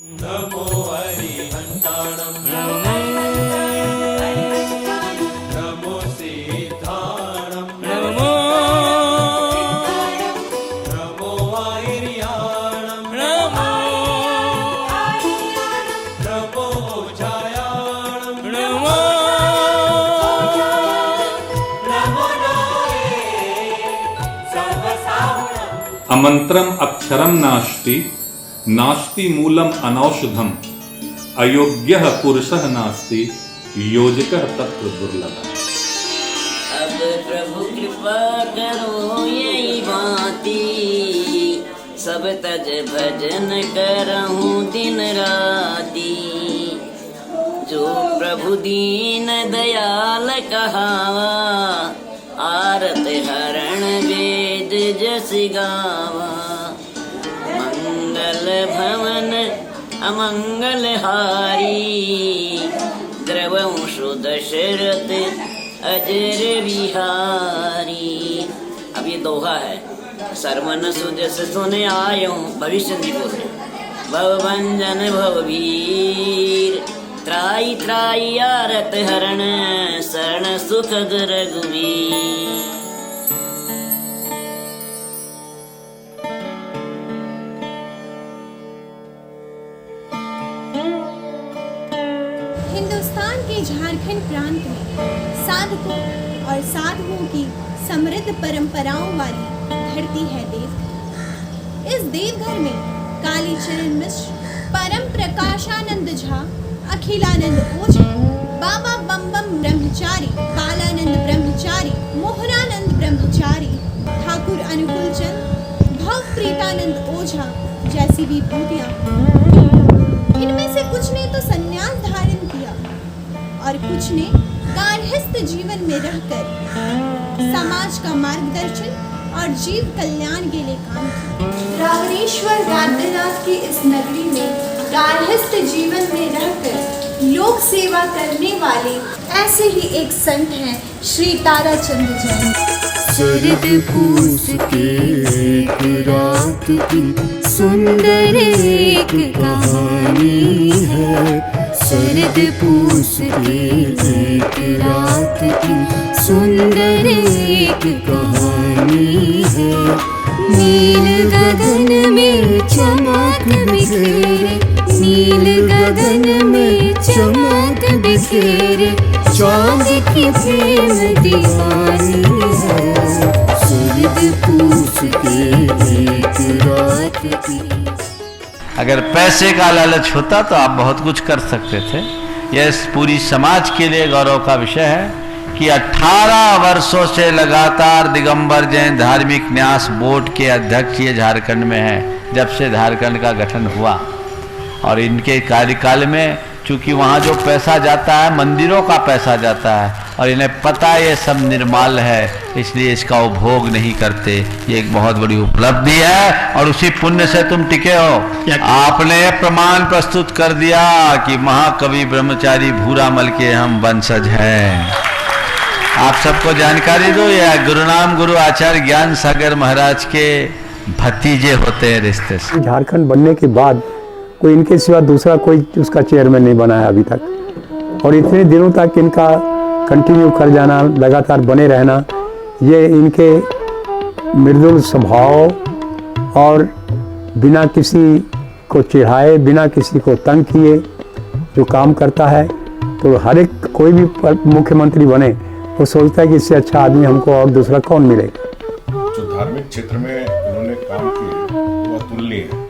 नमो हरिहंताणं नमो सिद्धाणं नमो आयर्याणं नमो ओझायाणं नमो अमंत्रम अक्षरम नास्ति नास्ति मूलम अनौषधम अयोग्यः पुरुषः नास्ति योजकः तत्र दुर्लभः। अब प्रभु कृपा करो यही बाती, सब तज भजन करहूँ दिन राती। जो प्रभु दीन दयाल कहावा, आरत हरण वेद जस गावा। मंगल भवन अमंगल हारी, द्रवंशु दशरथ अजर बिहारी। अब ये दोहा है। सर्वन सुजस सुने आयो भविष्य बोल रहे। भवभंजन भववीर, त्राई त्राई आरत हरण, शरण सुखद रघुवीर। हिंदुस्तान के झारखंड प्रांत में साधकों और साधुओं की समृद्ध परंपराओं वाली धरती है देवघर। इस देवघर में कालीचरण मिश्र, परम प्रकाशानंद झा, अखिलानंद ओझा, बाबा बम बम ब्रह्मचारी, बालानंद ब्रह्मचारी, मोहरानंद ब्रह्मचारी, ठाकुर अनुकूल चंद, भव प्रीतानंद ओझा जैसी विभूतियां। इनमें से कुछ ने तो संन्यास धारण किया और कुछ ने गार्हस्थ जीवन में रहकर समाज का मार्गदर्शन और जीव कल्याण के लिए काम किया। रावणेश्वर वैद्यनाथ की इस नगरी में गार्हस्थ जीवन में रहकर लोक सेवा करने वाले ऐसे ही एक संत हैं श्री ताराचंद जैन। शरद पूस के एक रात की सुंदर एक कहानी है। शरद पूस के एक रात की सुंदर एक कहानी है। नील गगन में चमक बिखेरे, नील गगन में चमक बिखेरे, चांद की प्रेम दीवानी है। शरद पूस के एक रात की। अगर पैसे का लालच होता तो आप बहुत कुछ कर सकते थे। यह पूरी समाज के लिए गौरव का विषय है कि 18 वर्षों से लगातार दिगंबर जैन धार्मिक न्यास बोर्ड के अध्यक्ष ये झारखंड में हैं, जब से झारखंड का गठन हुआ। और इनके कार्यकाल में चूंकि वहाँ जो पैसा जाता है मंदिरों का पैसा जाता है, और इन्हें पता है ये सब निर्माल है, इसलिए इसका उपभोग नहीं करते। ये एक बहुत बड़ी उपलब्धि है और उसी पुण्य से तुम टिके हो। आपने प्रमाण प्रस्तुत कर दिया कि महाकवि ब्रह्मचारी भूरामल के हम वंशज हैं। आप सबको जानकारी दो, ये गुरुनाम गुरु आचार्य ज्ञान सागर महाराज के भतीजे होते हैं रिश्ते से। झारखंड बनने के बाद कोई इनके सिवा दूसरा कोई उसका चेयरमैन नहीं बना है अभी तक, और इतने दिनों तक इनका कंटिन्यू कर जाना, लगातार बने रहना, ये इनके मृदुल स्वभाव और बिना किसी को चिढ़ाए, बिना किसी को तंग किए जो काम करता है, तो हर एक कोई भी मुख्यमंत्री बने वो सोचता है कि इससे अच्छा आदमी हमको और दूसरा कौन मिलेगा। जो धार्मिक क्षेत्र में उन्होंने काम किए वो अतुलनीय है।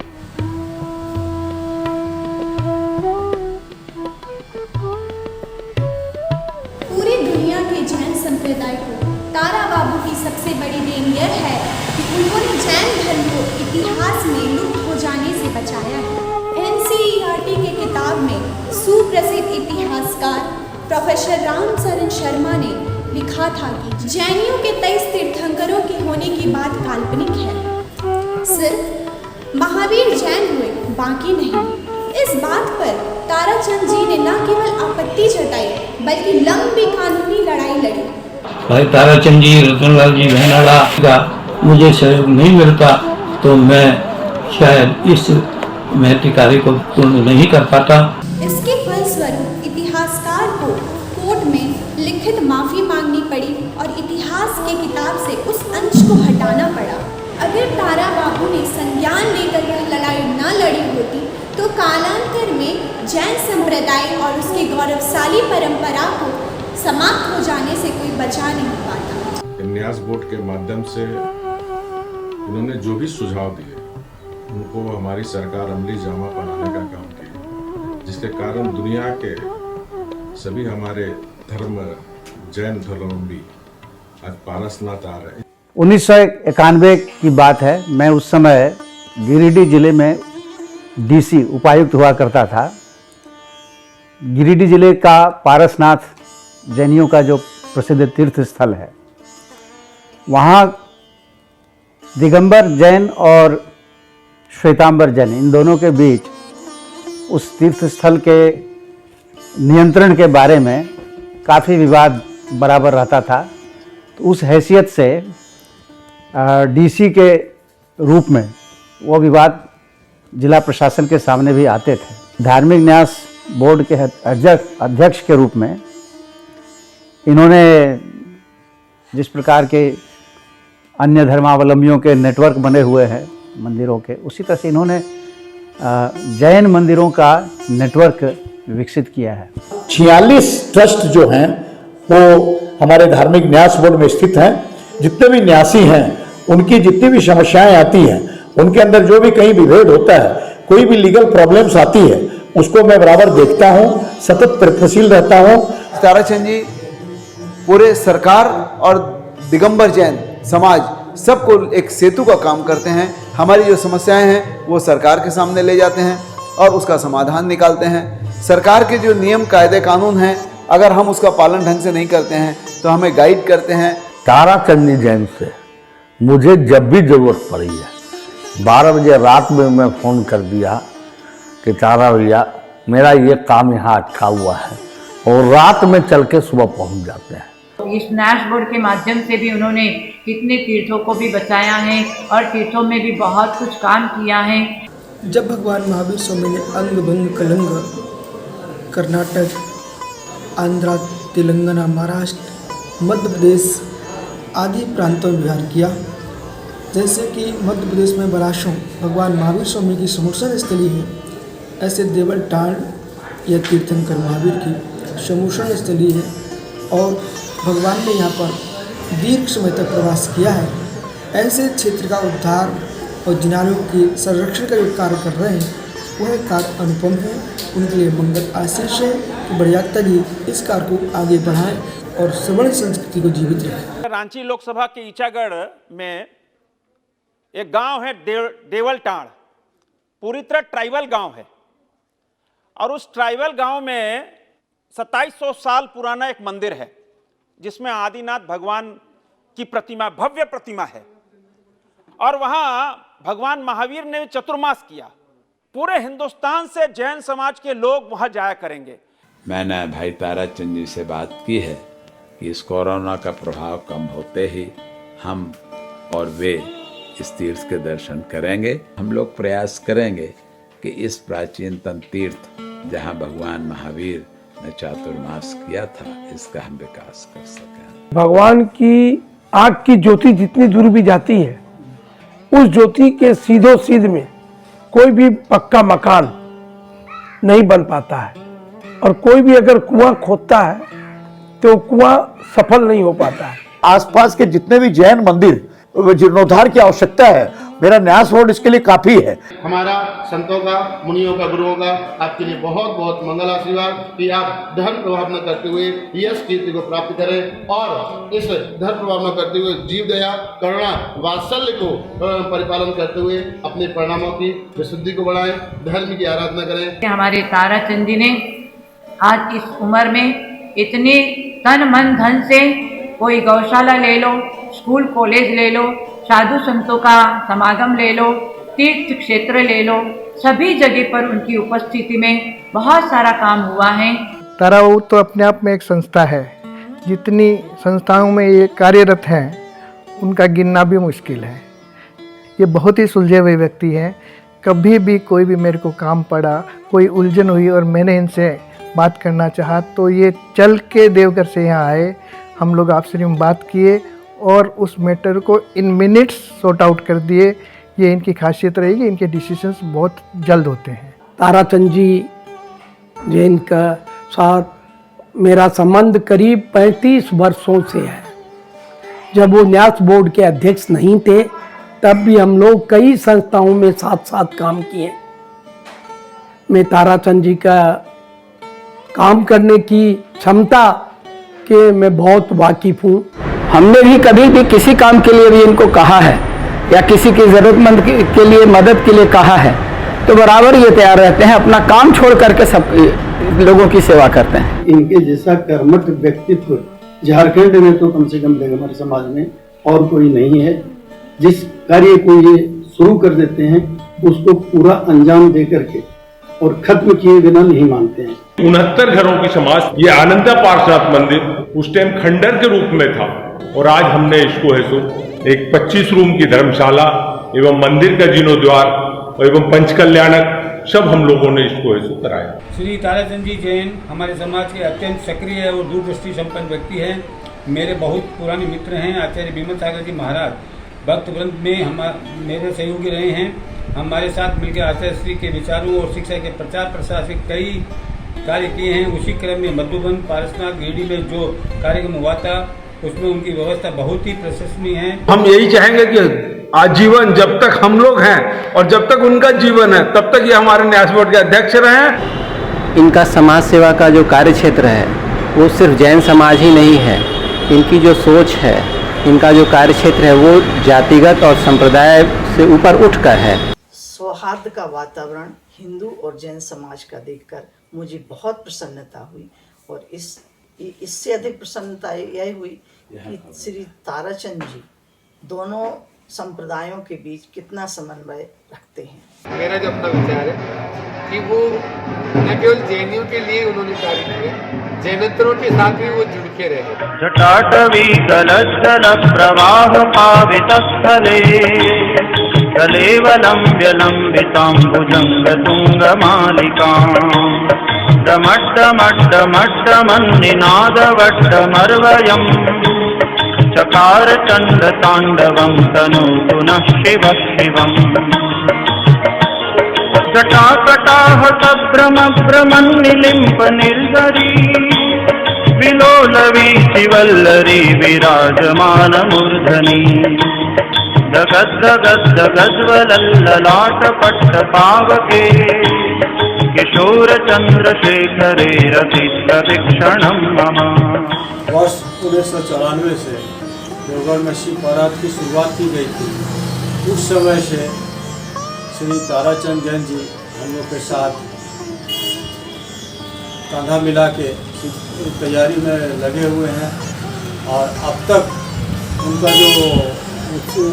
पूरी दुनिया के जैन संप्रदाय को तारा बाबू की सबसे बड़ी देन यह है कि उन्होंने जैन धर्म को इतिहास में लुप्त हो जाने से बचाया है। NCERT के किताब में सुप्रसिद्ध इतिहासकार प्रोफेसर रामचरण शर्मा ने लिखा था कि जैनियों के 23 तीर्थंकरों के होने की बात काल्पनिक है, सिर्फ महावीर जैन हुए, बाकी नहीं। इस बात पर ताराचंद जी ने न केवल आपत्ति जताई बल्कि लंबी कानूनी लड़ाई लड़ी। भाई ताराचंद जी, रतनलाल जी भैनाड़ा का मुझे सहयोग नहीं मिलता तो मैं शायद इस महती कार्य को पूर्ण नहीं कर पाता। इसके फलस्वरूप इतिहासकार को कोर्ट में लिखित माफी मांगनी पड़ी और इतिहास के किताब से उस अंश को हटाना पड़ा। अगर तारा बाबू ने संज्ञान लेकर यह लड़ाई न लड़ी होती तो कालांतर में जैन संप्रदाय और उसकी गौरवशाली परंपरा को समाप्त हो जाने से कोई बचा नहीं पाता। न्यास बोर्ड के माध्यम से उन्होंने जो भी सुझाव दिए उनको हमारी सरकार अमली जामा बनाने का काम किया, जिसके कारण दुनिया के सभी हमारे धर्म जैन धर्मावलंबी आज पारसनाथ आ रहे हैं। 1991 की बात है। मैं उस समय गिरिडीह जिले में डीसी उपायुक्त हुआ करता था। गिरिडीह जिले का पारसनाथ जैनियों का जो प्रसिद्ध तीर्थ स्थल है, वहाँ दिगंबर जैन और श्वेतांबर जैन इन दोनों के बीच उस तीर्थ स्थल के नियंत्रण के बारे में काफ़ी विवाद बराबर रहता था। तो उस हैसियत से डीसी के रूप में वो विवाद जिला प्रशासन के सामने भी आते थे। धार्मिक न्यास बोर्ड के अध्यक्ष के रूप में इन्होंने जिस प्रकार के अन्य धर्मावलंबियों के नेटवर्क बने हुए हैं मंदिरों के, उसी तरह से इन्होंने जैन मंदिरों का नेटवर्क विकसित किया है। 46 ट्रस्ट जो हैं वो हमारे धार्मिक न्यास बोर्ड में स्थित हैं। जितने भी न्यासी हैं उनकी जितनी भी समस्याएं आती हैं, उनके अंदर जो भी कहीं विभेद होता है, कोई भी लीगल प्रॉब्लम्स आती है, उसको मैं बराबर देखता हूँ, सतत प्रयत्नशील रहता हूँ। ताराचंद जी पूरे सरकार और दिगंबर जैन समाज सबको एक सेतु का काम करते हैं। हमारी जो समस्याएं हैं वो सरकार के सामने ले जाते हैं और उसका समाधान निकालते हैं। सरकार के जो नियम कायदे कानून हैं, अगर हम उसका पालन ढंग से नहीं करते हैं तो हमें गाइड करते हैं। ताराचंद जैन से मुझे जब भी जरूरत पड़ी है, 12 बजे रात में मैं फ़ोन कर दिया कि तारा भैया मेरा ये काम यहाँ अटका हुआ है, और रात में चल के सुबह पहुँच जाते हैं। इस न्यास बोर्ड के माध्यम से भी उन्होंने कितने तीर्थों को भी बचाया है और तीर्थों में भी बहुत कुछ काम किया है। जब भगवान महावीर स्वामी ने अंग भंग कलंग कर्नाटक, आंध्रा, तेलंगाना, महाराष्ट्र, मध्य प्रदेश आदि प्रांतों में विहार किया, जैसे कि मध्य प्रदेश में बरासों भगवान महावीर स्वामी की समूर्षण स्थली है, ऐसे देवलटाण या तीर्थंकर महावीर की समूर्षण स्थली है और भगवान ने यहाँ पर दीर्घ समय तक प्रवास किया है। ऐसे क्षेत्र का उद्धार और जिनालों के संरक्षण का जो कार्य कर रहे हैं वह कार्य अनुपम है। उनके लिए मंगल आशीष है कि बड़ियात्ता जी इस कार्य को आगे बढ़ाएं और सवर्ण संस्कृति को जीवित रखें। रांची लोकसभा के ईचागढ़ में एक गांव है देवलटाण, पूरी तरह ट्राइबल गांव है और उस ट्राइबल गांव में 2700 साल पुराना एक मंदिर है जिसमें आदिनाथ भगवान की प्रतिमा, भव्य प्रतिमा है और वहां भगवान महावीर ने चतुर्मास किया। पूरे हिंदुस्तान से जैन समाज के लोग वहां जाया करेंगे। मैंने भाई ताराचंद जी से बात की है कि इस कोरोना का प्रभाव कम होते ही हम और वे इस तीर्थ के दर्शन करेंगे। हम लोग प्रयास करेंगे कि इस प्राचीनतम तीर्थ जहां भगवान महावीर ने चातुर्मास किया था, इसका हम विकास कर सकें। भगवान की आग की ज्योति जितनी दूर भी जाती है, उस ज्योति के सीधो सीध में कोई भी पक्का मकान नहीं बन पाता है और कोई भी अगर कुआं खोदता है तो कुआं सफल नहीं हो पाता है। आसपास के जितने भी जैन मंदिर जीर्णोद्धार की आवश्यकता है, मेरा न्यास बोर्ड इसके लिए काफी है। हमारा संतों का, मुनियों का, गुरुओं का आपके लिए बहुत बहुत मंगल आशीर्वाद कि आप धर्म प्रभाव न करते हुए यश कीर्ति को प्राप्त करें और इस धर्म प्रभाव न करते हुए जीव दया, करुणा, वात्सल्य को परिपालन करते हुए अपने परिणामों की विशुद्धि को बढ़ाएं, धर्म की आराधना करें। हमारे ताराचंद जी ने आज इस उम्र में इतने तन मन धन से, कोई गौशाला ले लो, स्कूल कॉलेज ले लो, साधु संतों का समागम ले लो, तीर्थ क्षेत्र ले लो, सभी जगह पर उनकी उपस्थिति में बहुत सारा काम हुआ है। ताराबाबू तो अपने आप में एक संस्था है। जितनी संस्थाओं में ये कार्यरत हैं उनका गिनना भी मुश्किल है। ये बहुत ही सुलझे हुए व्यक्ति हैं। कभी भी कोई भी मेरे को काम पड़ा, कोई उलझन हुई और मैंने इनसे बात करना चाहा तो ये चल के देवघर से यहाँ आए, हम लोग आपसे में बात किए और उस मैटर को इन मिनट्स सॉर्ट आउट कर दिए। ये इनकी खासियत रहेगी, इनके डिसीजंस बहुत जल्द होते हैं। ताराचंद जी जैन का साथ मेरा संबंध करीब 35 वर्षों से है। जब वो न्यास बोर्ड के अध्यक्ष नहीं थे तब भी हम लोग कई संस्थाओं में साथ साथ काम किए। मैं ताराचंद जी का काम करने की क्षमता के मैं बहुत वाकिफ हूँ। हमने भी कभी भी किसी काम के लिए भी इनको कहा है या किसी की ज़रूरतमंद के लिए मदद के लिए कहा है तो बराबर ये तैयार रहते हैं, अपना काम छोड़ करके सब लोगों की सेवा करते हैं। इनके जैसा कर्मठ व्यक्तित्व झारखंड में तो कम से कम दिगंबर समाज में और कोई नहीं है। जिस कार्य को ये शुरू कर देते हैं उसको पूरा अंजाम दे करके और खत्म किए बिना नहीं मानते हैं। 69 घरों की समाज, ये आनंदा पार्श्वनाथ मंदिर उस टाइम खंडर के रूप में था और आज हमने इसको है सो एक 25 रूम की धर्मशाला एवं मंदिर का जीर्णोद्वार एवं पंचकल्याणक सब हम लोगों ने इसको ऐसे कराया। श्री ताराचंद जी जैन हमारे समाज के अत्यंत सक्रिय और दूरदृष्टि संपन्न व्यक्ति हैं। मेरे बहुत पुराने मित्र हैं। आचार्य विमल सागर जी महाराज भक्त ग्रंथ में मेरे सहयोगी रहे हैं। हमारे साथ मिलकर आचार्य श्री के विचारों और शिक्षा के प्रचार प्रसार से कई कार्य किए हैं। उसी क्रम में मधुबन, पारसनाथ, गिरिडीह में जो कार्यक्रम हुआ था उसमें उनकी व्यवस्था बहुत ही प्रशंसनीय है। हम यही चाहेंगे कि आजीवन जब तक हम लोग हैं और जब तक उनका जीवन है तब तक ये हमारे न्यास बोर्ड के अध्यक्ष रहे। इनका समाज सेवा का जो कार्य क्षेत्र है वो सिर्फ जैन समाज ही नहीं है। इनकी जो सोच है, इनका जो कार्य क्षेत्र है वो जातिगत और संप्रदाय से ऊपर उठकर है। सौहार्द का वातावरण हिंदू और जैन समाज का देखकर मुझे बहुत प्रसन्नता हुई और इससे अधिक प्रसन्नता यह हुई कि श्री ताराचंद जी दोनों संप्रदायों के बीच कितना समन्वय रखते हैं। मेरा जो अपना विचार है कि वो न केवल जैनियों के लिए उन्होंने कार्य किए, जैनोत्तरों के साथ भी वो जुड़ के रहे। जटाटवी कलस्थल प्रवाह पावितस्थले कलेवलम्ब्य लम्बिताम्बुजंग तुंगमालिकाम् डमड्डमड्डमड्डमन्निनादवड्डमर्वयम् चकार चंड तांडवं तनु पुनः शिव शिवम् जटाकटाह सभ्रम भ्रमन्निलिम्प निर्जरी विलोलवी शिवल्लरी विराजमान मूर्धनि दगद्दगद्दगद्वलल्ललाट पट्ट पावके किशोर चंद्रशेखरे रतिक्षणं मम। वर्ष 1994 से देवगढ़ में शिव बारात की शुरुआत की गई थी। उस समय से श्री ताराचंद जैन जी हम लोग के साथ कंधा मिला के तैयारी में लगे हुए हैं और अब तक उनका जो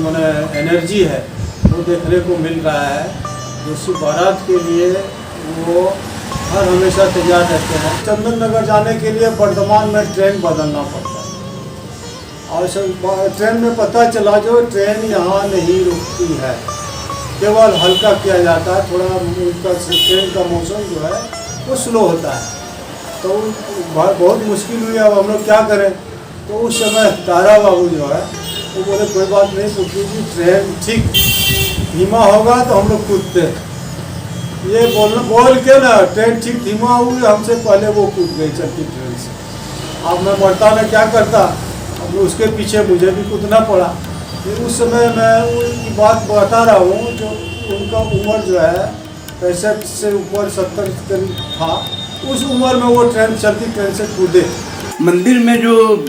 मैंने एनर्जी है वो देखने को मिल रहा है। जो शिव बारात के लिए वो हर हमेशा तैयार रहते हैं। चंदन नगर जाने के लिए वर्तमान में ट्रेन बदलना पड़ता है और ट्रेन में पता चला जो ट्रेन यहाँ नहीं रुकती है, केवल हल्का किया जाता है। थोड़ा उनका ट्रेन का मौसम जो है वो स्लो होता है तो बहुत मुश्किल हुई। अब हम लोग क्या करें? तो उस समय तारा बाबू जो है वो बोले कोई बात नहीं, तो क्योंकि ट्रेन ठीक धीमा होगा तो हम लोग कूदते। ये बोल के ना ट्रेन ठीक धीमा हुई, हमसे पहले वो कूद गई चलती ट्रेन से। अब मैं बढ़ता में क्या करता, अब उसके पीछे मुझे भी कूदना पड़ा। फिर उस समय मैं उनकी बात बता रहा हूँ जो उनका उम्र जो है 65 से ऊपर 70 करीब था। उस उम्र में वो ट्रेन चलती ट्रेन से कूदे। मंदिर में जो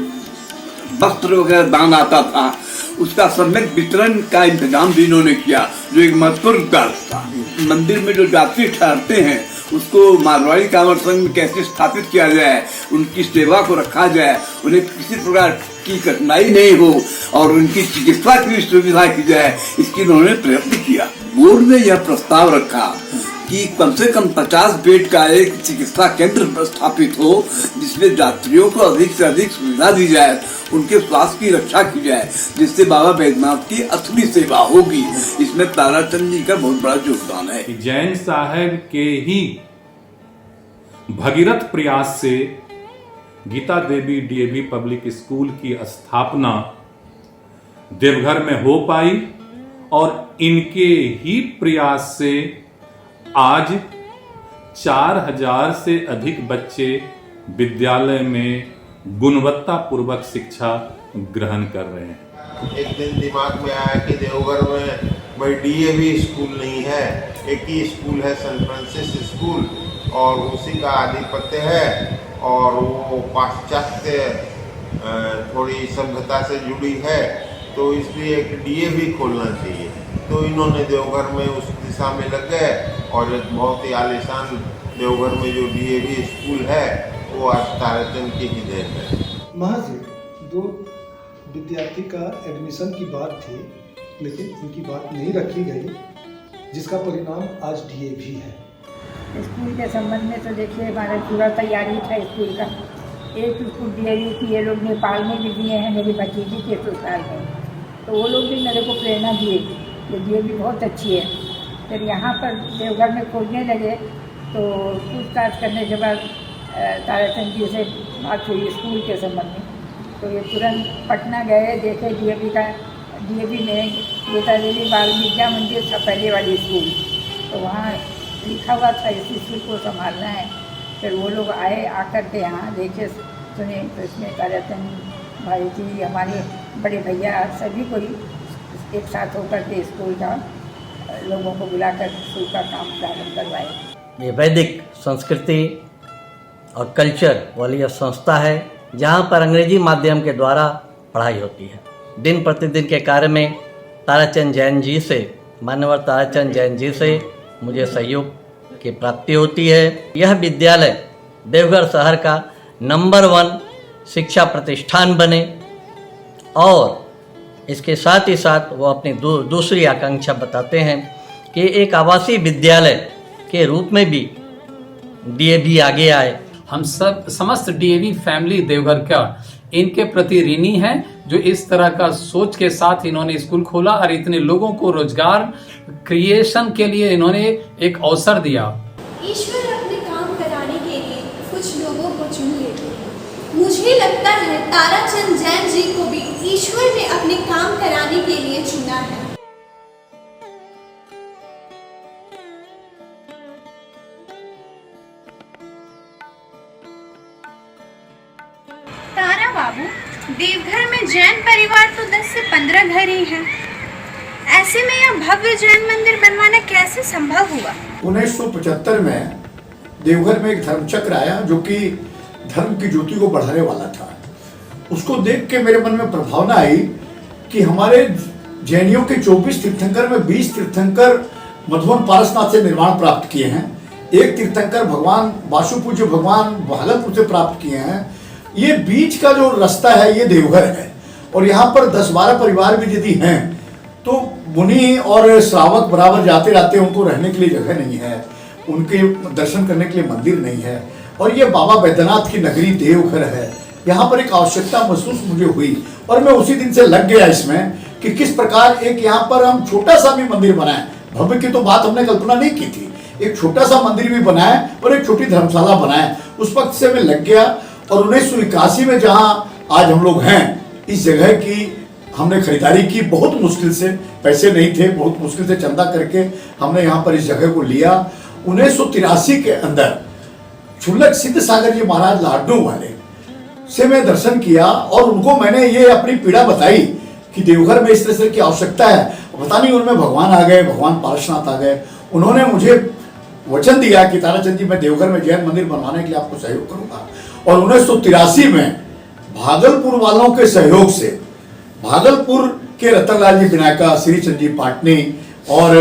वस्त्र वगैरह दान आता था उसका सम्यक वितरण का इंतजाम भी इन्होंने किया, जो एक महत्वपूर्ण कार्य था। मंदिर में जो यात्री ठहरते हैं उसको मारवाड़ी कांवड़ संघ में कैसे स्थापित किया जाए, उनकी सेवा को रखा जाए, उन्हें किसी प्रकार की कठिनाई नहीं हो और उनकी चिकित्सा की सुविधा की जाए, इसकी उन्होंने प्रयत्न किया। बोर्ड ने यह प्रस्ताव रखा कि कम से कम 50 बेड का एक चिकित्सा केंद्र स्थापित हो जिसमें यात्रियों को अधिक से अधिक सुविधा दी जाए उनके स्वास्थ्य की रक्षा की जाए, जिससे बाबा बैद्यनाथ की असली सेवा होगी। इसमें ताराचंद जी का बहुत बड़ा योगदान है। जैन साहब के ही भगीरथ प्रयास से गीता देवी डीएवी पब्लिक स्कूल की स्थापना देवघर में हो पाई और इनके ही प्रयास से आज 4000 से अधिक बच्चे विद्यालय में गुणवत्ता पूर्वक शिक्षा ग्रहण कर रहे हैं। एक दिन दिमाग में आया कि देवघर में भाई डीएवी स्कूल नहीं है, एक ही स्कूल है सैन फ्रांसिस स्कूल, और उसी का आधिपत्य है और वो पाश्चात्य थोड़ी सभ्यता से जुड़ी है, तो इसलिए एक डीएवी खोलना चाहिए। तो इन्होंने देवघर में उस दिशा में लग गए और एक बहुत ही आलीशान देवघर में जो डीएवी स्कूल है वो आज ताराचंद की ही देन है। महज 2 विद्यार्थी का एडमिशन की बात थी, लेकिन इनकी बात नहीं रखी गई, जिसका परिणाम आज डीएवी है। स्कूल के संबंध में तो देखिए हमारा पूरा तैयारी था स्कूल का। एक स्कूल डीएवी की ये लोग नेपाल में भी दिए हैं, मेरी भतीजी के ससुराल में, तो वो लोग भी मेरे को प्रेरणा दिए कि डीएवी बहुत अच्छी है। फिर यहाँ पर देवघर में खोलने लगे तो पूछताछ करने के बाद ताराचंद जी से बात हुई स्कूल के संबंध में, तो ये तुरंत पटना गए, देखे डीएवी में गीता देवी बाल विद्या मंदिर था पहले वाली स्कूल, तो वहाँ लिखा हुआ था इस स्कूल को संभालना है। फिर वो लोग आए, आकर के यहाँ देखे सुने, तो इसमें ताराचंद भाई जी, हमारे बड़े भैया, सभी को ही एक साथ होकर के स्कूल का लोगों को बुलाकर स्कूल का काम प्रारंभ करवाए। ये वैदिक संस्कृति और कल्चर वाली यह संस्था है जहाँ पर अंग्रेजी माध्यम के द्वारा पढ़ाई होती है। दिन प्रतिदिन के कार्य में ताराचंद जैन जी से, मान्यवर ताराचंद जैन जी से मुझे सहयोग की प्राप्ति होती है। यह विद्यालय देवघर शहर का नंबर 1 शिक्षा प्रतिष्ठान बने और इसके साथ ही साथ वो अपनी दूसरी आकांक्षा बताते हैं कि एक आवासीय विद्यालय के रूप में भी डीएवी आगे आए। हम सब समस्त डीएवी फैमिली देवघर का इनके प्रति ऋणी हैं, जो इस तरह का सोच के साथ इन्होंने स्कूल खोला और इतने लोगों को रोजगार क्रिएशन के लिए इन्होंने एक अवसर दिया। ईश्वर अपने काम कराने के लिए कुछ लोगों को चुन लेते हैं। मुझे लगता है ताराचंद जैन जी को भी ईश्वर ने अपने काम कराने के लिए चुना है। तारा बाबू, देवघर में जैन परिवार तो 10 से 15 घर ही हैं। ऐसे में यह भव्य जैन मंदिर बनवाना कैसे संभव हुआ? 1975 में देवघर में एक धर्मचक्र आया जो कि धर्म की ज्योति को बढ़ाने वाला था। उसको देख के मेरे मन में प्रभावना आई कि हमारे जैनियों के 24 तीर्थंकर में 20 तीर्थंकर मधुबन पारसनाथ से निर्माण प्राप्त किए हैं, एक तीर्थंकर भगवान वासुपूज्य भगवान भागलपुर से प्राप्त किए हैं। ये बीच का जो रास्ता है ये देवघर है और यहाँ पर 10-12 परिवार भी यदि हैं तो मुनि और श्रावक बराबर जाते रहते हैं, उनको रहने के लिए जगह नहीं है, उनके दर्शन करने के लिए मंदिर नहीं है। और ये बाबा बैद्यनाथ की नगरी देवघर है, यहाँ पर एक आवश्यकता महसूस मुझे हुई और मैं उसी दिन से लग गया इसमें कि किस प्रकार एक यहाँ पर हम छोटा सा भी मंदिर बनाएं। भव्य की तो बात हमने कल्पना नहीं की थी, एक छोटा सा मंदिर भी बनाए और एक छोटी धर्मशाला बनाए। उस वक्त से मैं लग गया और 1981 में जहाँ आज हम लोग हैं, इस जगह की हमने खरीदारी की। बहुत मुश्किल से, पैसे नहीं थे, बहुत मुश्किल से चंदा करके हमने यहाँ पर इस जगह को लिया। 1983 के अंदर क्षुल्लक सिद्ध सागर जी महाराज लाडनू वाले से मैं दर्शन किया और उनको मैंने ये अपनी पीड़ा बताई कि देवघर में इस तरह की आवश्यकता है। पता नहीं उनमें भगवान आ गए, भगवान पारसनाथ आ गए। उन्होंने मुझे वचन दिया कि ताराचंद जी मैं देवघर में जैन मंदिर बनवाने के लिए आपको सहयोग करूंगा। और 1983 में भागलपुर वालों के सहयोग से भागलपुर के रतनलाल जी विनायका, श्रीचंद जी पाटनी और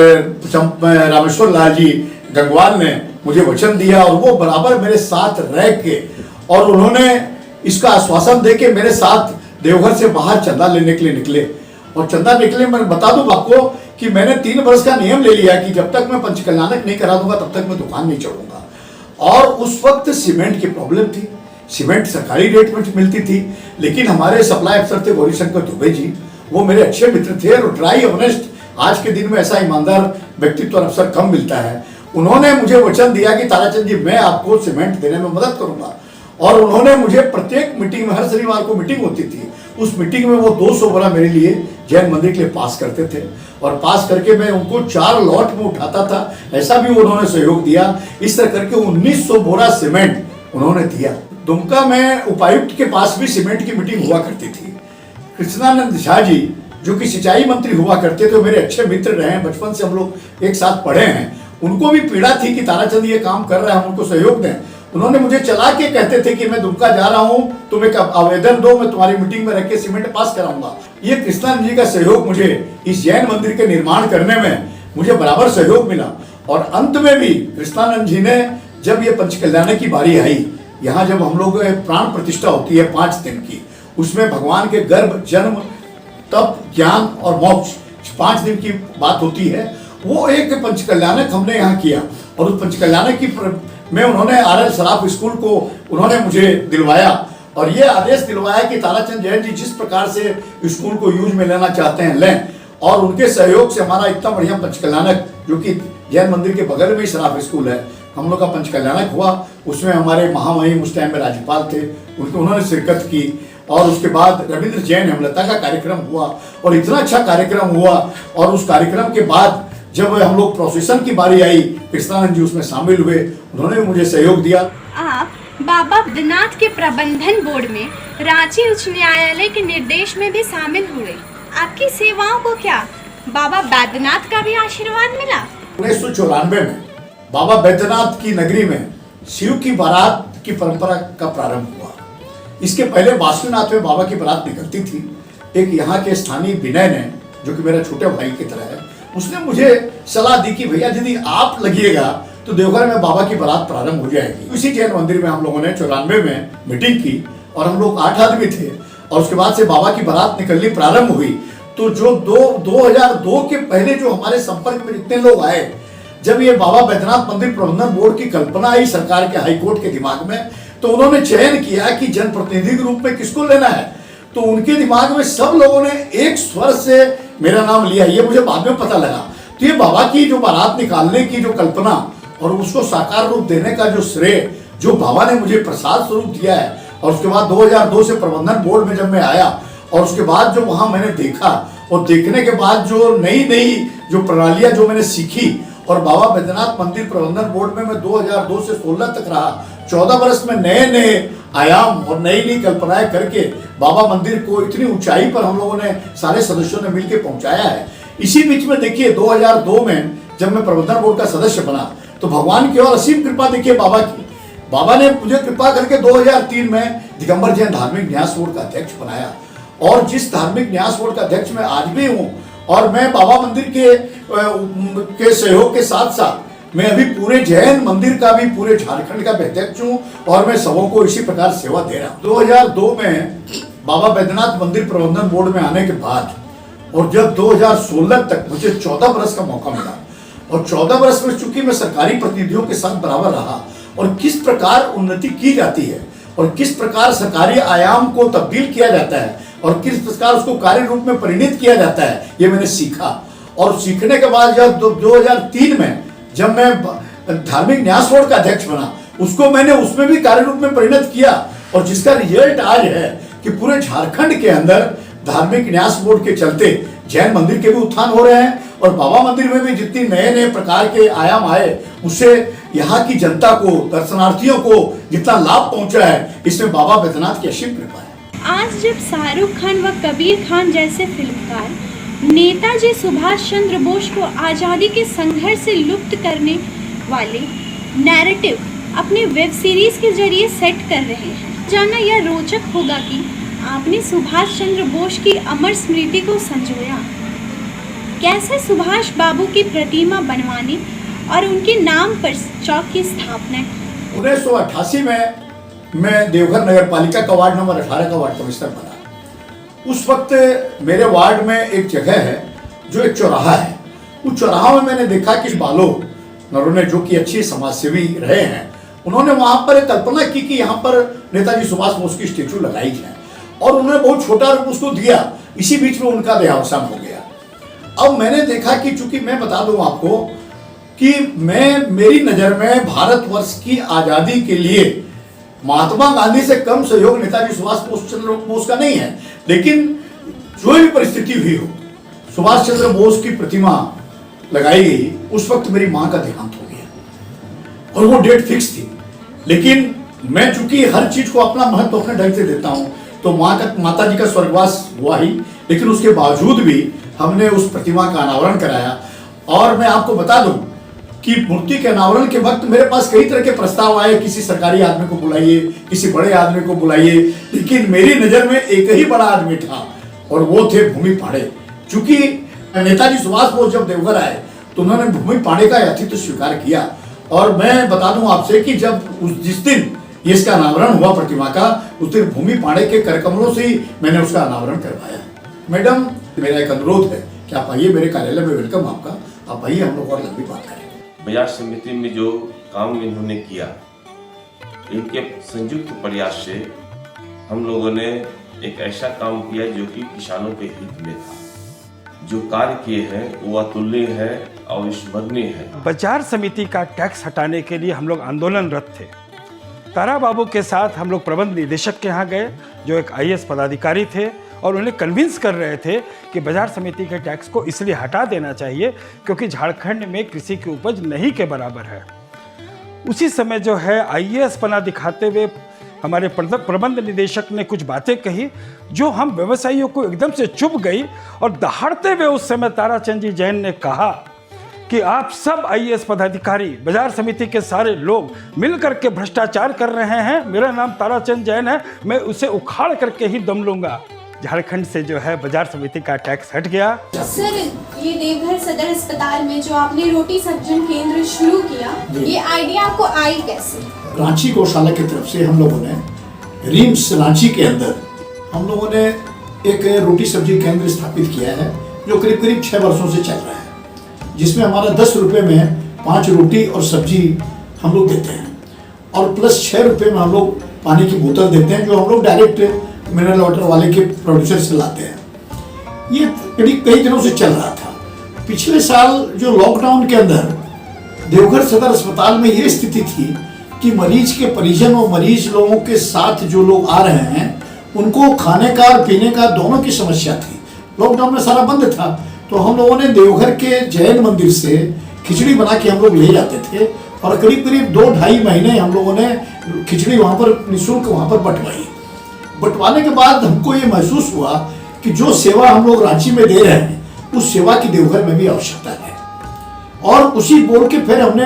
रामेश्वर लाल जी गंगवाल ने मुझे वचन दिया और वो बराबर मेरे साथ रह के और उन्होंने इसका आश्वासन दे के मेरे साथ देवघर से बाहर चंदा लेने के लिए निकले। और चंदा निकले, मैं बता दूं आपको कि मैंने 3 वर्ष का नियम ले लिया कि जब तक मैं पंचकल्याणक नहीं करा दूंगा तब तक मैं दुकान नहीं चढ़ूंगा। और उस वक्त सीमेंट की प्रॉब्लम थी, सीमेंट सरकारी रेट में मिलती थी, लेकिन हमारे सप्लाई अफसर थे गौरीशंकर दुबे जी, वो मेरे अच्छे मित्र थे और ड्राई ऑनेस्ट, आज के दिन में ऐसा ईमानदार व्यक्तित्व और अफसर कम मिलता है। उन्होंने मुझे वचन दिया कि ताराचंद जी मैं आपको सीमेंट देने में मदद करूंगा, और उन्होंने मुझे प्रत्येक मीटिंग में, हर शनिवार को मीटिंग होती थी, उस मीटिंग में वो 200 बोरा मेरे लिए जैन मंदिर के लिए पास करते थे, और पास करके मैं उनको 4 लॉट में उठाता था, ऐसा भी उन्होंने सहयोग दिया। इस तरह करके 1900 बोरा सीमेंट उन्होंने दिया। दुमका में उपायुक्त के पास भी सीमेंट की मीटिंग हुआ करती थी। कृष्णानंद झा जी जो कि सिंचाई मंत्री हुआ करते थे, मेरे अच्छे मित्र रहे हैं, बचपन से हम लोग एक साथ पढ़े हैं, उनको भी पीड़ा थी कि ताराचंद ये काम कर रहा है, हम उनको सहयोग दें। उन्होंने मुझे चला के कहते थे कि मैं दुमका जा रहा हूं, तुम एक आवेदन दो, मैं तुम्हारी मीटिंग में रख के सीमेंट पास कराऊंगा। ये कृष्णानंद जी का सहयोग मुझे इस जैन मंदिर के निर्माण करने में मुझे बराबर सहयोग मिला। और अंत में भी कृष्णानंद जी ने, जब ये पंचकल्याण की बारी आई, यहाँ जब हम लोग प्राण प्रतिष्ठा होती है 5 दिन की, उसमें भगवान के गर्भ, जन्म, तप, ज्ञान और मोक्ष 5 दिन की बात होती है, वो एक पंचकल्याणक हमने यहाँ किया। और उस पंचकल्याणक की में उन्होंने आर.एल. सराफ स्कूल को उन्होंने मुझे दिलवाया, और ये आदेश दिलवाया कि ताराचंद जैन जी जिस प्रकार से स्कूल को यूज में लेना चाहते हैं लें। और उनके सहयोग से हमारा इतना बढ़िया पंचकल्याणक, जो कि जैन मंदिर के बगल में ही सराफ स्कूल है, हम लोग का पंचकल्याणक हुआ। उसमें हमारे महामहिम उस टाइम में राज्यपाल थे, उन्होंने शिरकत की। और उसके बाद रविंद्र जैन हेमलता का कार्यक्रम हुआ, और इतना अच्छा कार्यक्रम हुआ। और उस कार्यक्रम के बाद जब हम लोग प्रोसेशन की बारी आई, कृष्णानंद जी उसमें शामिल हुए, उन्होंने भी मुझे सहयोग दिया। आप बाबा बैद्यनाथ के प्रबंधन बोर्ड में रांची उच्च न्यायालय के निर्देश में भी शामिल हुए। आपकी सेवाओं को क्या बाबा बैद्यनाथ का भी आशीर्वाद मिला? 1994 में बाबा बैद्यनाथ की नगरी में शिव की बारात की परंपरा का प्रारंभ हुआ। इसके पहले वासुनाथ में बाबा की बारात निकलती थी। एक यहाँ के स्थानीय विनय ने, जो कि मेरा छोटे भाई की तरह है, उसने मुझे सलाह दी कि भैया यदि आप लगिएगा तो देवघर में बाबा की बारात प्रारंभ हो जाएगी। इसी जैन मंदिर में हम लोगों ने 94 में मीटिंग की, और हम लोग 8 आदमी थे, और उसके बाद से बाबा की बारात निकलनी प्रारंभ हुई। तो जो 2002 के पहले जो हमारे संपर्क में जितने लोग आए, जब ये बाबा बैद्यनाथ मंदिर प्रबंधन बोर्ड की कल्पना आई सरकार के हाईकोर्ट के दिमाग में, तो उन्होंने चयन किया कि जनप्रतिनिधि के रूप में किसको लेना है। तो उनके दिमाग में सब लोगों ने एक स्वर से मेरा नाम लिया। ये मुझे बाद में पता लगा। तो ये बाबा की जो बारात निकालने की जो कल्पना और उसको साकार रूप देने का जो श्रेय जो बाबा ने मुझे प्रसाद स्वरूप दिया है। और उसके बाद 2002 से प्रबंधन बोर्ड में जब मैं आया, और उसके बाद जो वहाँ मैंने देखा, और देखने के बाद जो नई नई जो प्रणालियाँ जो मैंने सीखी, और बाबा बैद्यनाथ मंदिर प्रबंधन बोर्ड में मैं 2002 से 16 तक रहा। 14 वर्ष में नए नए आयाम और नई नई कल्पनाएं करके बाबा मंदिर को इतनी ऊंचाई पर हम लोगों ने सारे सदस्यों ने मिलकर पहुंचाया है। इसी बीच में देखिए 2002 में जब मैं प्रबंधन बोर्ड का सदस्य बना, तो भगवान की और असीम कृपा देखिए बाबा की। बाबा ने मुझे कृपा करके 2003 में दिगंबर जैन धार्मिक न्यास बोर्ड का अध्यक्ष बनाया, और जिस धार्मिक न्यास बोर्ड का अध्यक्ष मैं आज भी हूँ। और मैं बाबा मंदिर के सहयोग के साथ साथ मैं अभी पूरे जैन मंदिर का भी, पूरे झारखंड का अध्यक्ष हूँ, और मैं सबों को इसी प्रकार सेवा दे रहा हूँ। 2002 में बाबा बैद्यनाथ मंदिर प्रबंधन बोर्ड में आने के बाद, और जब 2016 तक मुझे 14 वर्ष का मौका मिला, और 14 वर्ष में चूंकि मैं सरकारी प्रतिनिधियों के साथ बराबर रहा, और किस प्रकार उन्नति की जाती है, और किस प्रकार सरकारी आयाम को तब्दील किया जाता है, और किस प्रकार उसको कार्य रूप में परिणित किया जाता है, ये मैंने सीखा। और सीखने के बाद जब 2003 में जब मैं धार्मिक न्यास बोर्ड का अध्यक्ष बना, उसको मैंने उसमें भी कार्य रूप में परिणत किया, और जिसका रिजल्ट आज है कि पूरे झारखंड के अंदर धार्मिक न्यास बोर्ड के चलते जैन मंदिर के भी उत्थान हो रहे हैं, और बाबा मंदिर में भी जितनी नए नए प्रकार के आयाम आए, उससे यहाँ की जनता को, दर्शनार्थियों को जितना लाभ पहुंचा है, इसमें बाबा बैद्यनाथ की असीम कृपा है। आज जब शाहरुख खान व कबीर खान जैसे फिल्मकार नेताजी सुभाष चंद्र बोस को आज़ादी के संघर्ष से लुप्त करने वाले नैरेटिव अपने वेब सीरीज के जरिए सेट कर रहे हैं, जानना यह रोचक होगा कि आपने सुभाष चंद्र बोस की अमर स्मृति को संजोया, कैसे सुभाष बाबू की प्रतिमा बनवाने और उनके नाम पर चौक की स्थापना की। 1988 में मैं देवघर नगर पालिका का वार्ड नंबर 18 का वार्ड कमिश्नर बना। उस वक्त मेरे वार्ड में एक जगह है जो एक चौराहा है। उस चौराहा में मैंने देखा कि बालो नरोने, जो कि अच्छे समाजसेवी रहे हैं, उन्होंने वहां पर एक कल्पना की कि यहाँ पर नेताजी सुभाष बोस की स्टेचू लगाई जाए और उन्होंने बहुत छोटा रूप उसको दिया। इसी बीच में उनका देहावसान हो गया। अब मैंने देखा कि चूंकि मैं बता दूं आपको कि मेरी नजर में भारतवर्ष की आजादी के लिए महात्मा गांधी से कम सहयोग नेताजी सुभाष चंद्र बोस का नहीं है, लेकिन जो भी परिस्थिति हुई हो, सुभाष चंद्र बोस की प्रतिमा लगाई गई, उस वक्त मेरी मां का देहांत हो गया और वो डेट फिक्स थी। लेकिन मैं चूंकि हर चीज को अपना महत्व अपने ढंग से देता हूं, तो माता जी का स्वर्गवास हुआ ही, लेकिन उसके बावजूद भी हमने उस प्रतिमा का अनावरण कराया। और मैं आपको बता दूं कि मूर्ति के अनावरण के वक्त मेरे पास कई तरह के प्रस्ताव आए, किसी सरकारी आदमी को बुलाइए, किसी बड़े आदमी को बुलाइए, लेकिन मेरी नजर में एक ही बड़ा आदमी था और वो थे भूमि पांडे। चूंकि नेताजी सुभाष बोस जब देवघर आए तो उन्होंने भूमि पांडे का अतिथ्य स्वीकार किया। और मैं बता दूं आपसे कि जब जिस दिन इसका अनावरण हुआ प्रतिमा का, उस दिन भूमि पांडे के करकमलों से ही मैंने उसका अनावरण करवाया। मैडम, मेरा एक अनुरोध है कि आप आइए मेरे कार्यालय में, वेलकम आपका, आप आइए, हम लोग और लंबी बात करें। बाजार समिति में जो काम इन्होंने किया, इनके संयुक्त प्रयास से हम लोगों ने एक ऐसा काम किया जो कि किसानों के हित में था। जो कार्य किए हैं वो अतुलनीय है और स्मरणीय है। बाजार समिति का टैक्स हटाने के लिए हम लोग आंदोलनरत थे। तारा बाबू के साथ हम लोग प्रबंध निदेशक के यहाँ गए, जो एक IAS पदाधिकारी थे, और उन्हें कन्विंस कर रहे थे कि बाजार समिति के टैक्स को इसलिए हटा देना चाहिए क्योंकि झारखंड में कृषि की उपज नहीं के बराबर है। उसी समय जो है IAS पना दिखाते हुए हमारे प्रबंध निदेशक ने कुछ बातें कही जो हम व्यवसायियों को एकदम से चुभ गई, और दहाड़ते हुए उस समय ताराचंद जी जैन ने कहा कि आप सब IAS पदाधिकारी, बाजार समिति के सारे लोग मिल करके भ्रष्टाचार कर रहे हैं। मेरा नाम ताराचंद जैन है, मैं उसे उखाड़ करके ही दम लूंगा। झारखंड से जो है बाजार समिति का टैक्स हट गया। सर, ये देवघर सदर अस्पताल में जो आपने रोटी सब्जन केंद्र शुरू किया, ये आइडिया आपको आई कैसे? रांची गौशाला की तरफ से हम लोगों ने रिम्स रांची के अंदर हम लोगों ने एक रोटी सब्जी केंद्र स्थापित किया है, जो करीब करीब 6 वर्षों से चल रहा है, जिसमें हमारा 10 रुपये में 5 रोटी और सब्जी हम लोग देते हैं, और प्लस 6 रुपये में हम लोग पानी की बोतल देते हैं, जो हम लोग डायरेक्ट मिनरल वाटर वाले के प्रोड्यूसर से लाते हैं। ये कई दिनों से चल रहा था। पिछले साल जो लॉकडाउन के अंदर देवघर सदर अस्पताल में ये स्थिति थी कि मरीज के परिजन और मरीज लोगों के साथ जो लोग आ रहे हैं, उनको खाने का और पीने का दोनों की समस्या थी। लॉकडाउन में सारा बंद था, तो हम लोगों ने देवघर के जैन मंदिर से खिचड़ी बना के हम लोग ले जाते थे, और करीब करीब 2-2.5 महीने हम लोगों ने खिचड़ी वहाँ पर निःशुल्क वहाँ पर बंटवाई। बंटवाने के बाद हमको ये महसूस हुआ कि जो सेवा हम लोग रांची में दे रहे हैं, उस सेवा की देवघर में भी आवश्यकता है। और उसी बोल के फिर हमने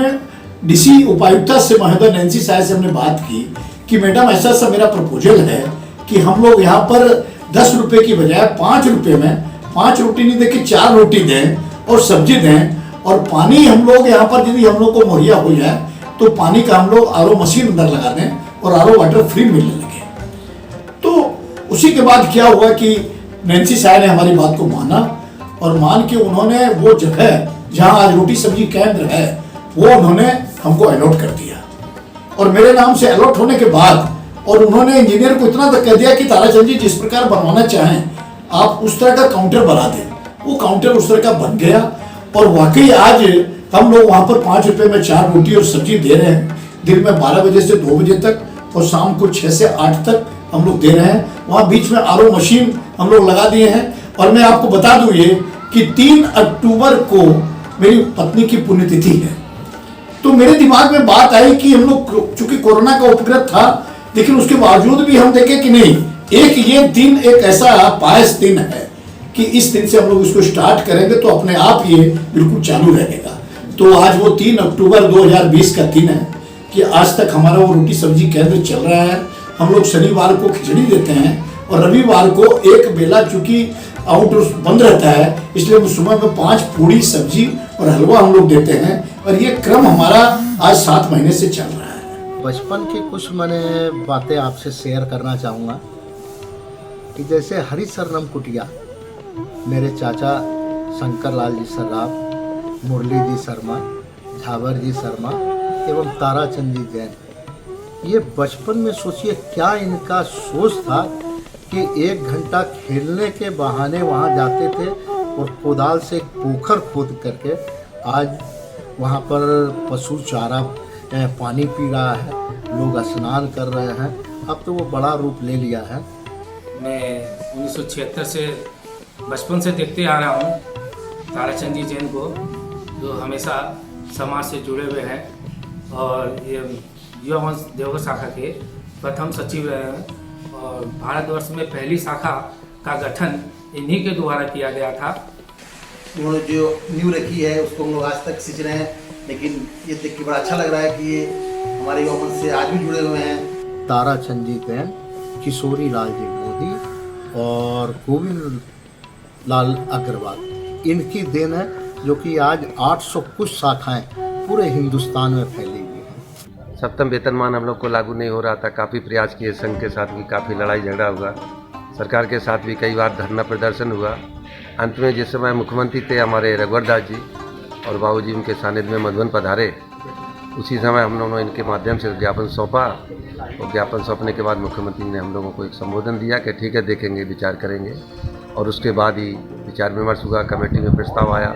DC उपायुक्ता से, महोदय नैन्सी साय से हमने बात की कि मैडम ऐसा सा मेरा प्रपोजल है कि हम लोग यहाँ पर 10 रुपये की बजाय 5 रुपये में 5 रोटी नहीं दे के 4 रोटी दें और सब्जी दें, और पानी हम लोग यहाँ पर यदि हम लोग को मुहैया हो जाए तो पानी का हम लोग RO मशीन अंदर लगा दें और RO वाटर फ्री मिलने लगे। तो उसी के बाद क्या हुआ कि नैन्सी साय ने हमारी बात को माना, और मान के उन्होंने वो जगह जहाँ आज रोटी सब्जी केंद्र है वो उन्होंने हमको अलॉट कर दिया। और मेरे नाम से अलॉट होने के बाद, और उन्होंने इंजीनियर को इतना तक कह दिया कि ताराचंद जी जिस प्रकार बनवाना चाहें आप उस तरह का काउंटर बना दें। वो काउंटर उस तरह का बन गया, और वाकई आज हम लोग वहाँ पर 5 रुपये में 4 रोटी और सब्जी दे रहे हैं, दिन में 12 बजे से 2 बजे तक, और शाम को 6 से 8 तक हम लोग दे रहे हैं। वहाँ बीच में RO मशीन हम लोग लगा दिए हैं। और मैं आपको बता दूं ये कि 3 अक्टूबर को मेरी पत्नी की पुण्यतिथि है, तो मेरे दिमाग में बात आई कि हम लोग चूंकि कोरोना का उपग्रह था, लेकिन उसके बावजूद भी हम देखें कि नहीं, एक ये दिन एक ऐसा पायस दिन है कि इस दिन से हम लोग इसको स्टार्ट करेंगे तो अपने आप ये बिल्कुल चालू रहेगा। तो आज वो 3 अक्टूबर 2020 का दिन है कि आज तक हमारा वो रोटी सब्जी केंद्र चल रहा है। हम लोग शनिवार को खिचड़ी देते हैं, और रविवार को एक बेला, चूंकि आउटडोर बंद रहता है, इसलिए सुबह में 5 पूड़ी सब्जी और हलवा हम लोग देते हैं। और ये क्रम हमारा आज 7 महीने से चल रहा है। बचपन की कुछ मैंने बातें आपसे शेयर करना चाहूँगा कि जैसे हरि सरनम कुटिया, मेरे चाचा शंकर लाल जी सर्राफ, मुरली जी शर्मा, झावर जी शर्मा एवं ताराचंद जी जैन, ये बचपन में सोचिए क्या इनका सोच था कि 1 घंटा खेलने के बहाने वहाँ जाते थे और कोदाल से पोखर खोद करके आज वहाँ पर पशु चारा पानी पी रहा है, लोग स्नान कर रहे हैं। अब तो वो बड़ा रूप ले लिया है। मैं 1976 से बचपन से देखते आ रहा हूँ ताराचंद जी जैन को, जो हमेशा समाज से जुड़े हुए हैं और ये युवा मंच देवघर शाखा के प्रथम सचिव रहे हैं और भारतवर्ष में पहली शाखा का गठन इन्हीं के द्वारा किया गया था। उन्होंने जो नींव रखी है उसको हम लोग आज तक सींच रहे हैं, लेकिन ये देख के बड़ा अच्छा लग रहा है कि ये हमारे युवा मंच से आज भी जुड़े हुए हैं। ताराचंद जी जैन, किशोरी लाल जी मोदी और गोविंद लाल अग्रवाल, इनकी देन है जो कि आज 800 कुछ शाखाएं पूरे हिंदुस्तान में फैली हुई हैं। सप्तम वेतनमान हम लोग को लागू नहीं हो रहा था, काफ़ी प्रयास किए, संघ के साथ भी काफ़ी लड़ाई झगड़ा हुआ, सरकार के साथ भी कई बार धरना प्रदर्शन हुआ। अंत में जिस समय मुख्यमंत्री थे हमारे रघुवर दास जी और बाबूजी उनके सानिध्य में मधुबन पधारे, उसी समय हम लोगों ने इनके माध्यम से ज्ञापन सौंपा और ज्ञापन सौंपने के बाद मुख्यमंत्री ने हम लोगों को एक संबोधन दिया कि ठीक है देखेंगे, विचार करेंगे। और उसके बाद ही विचार विमर्श हुआ, कमेटी में प्रस्ताव आया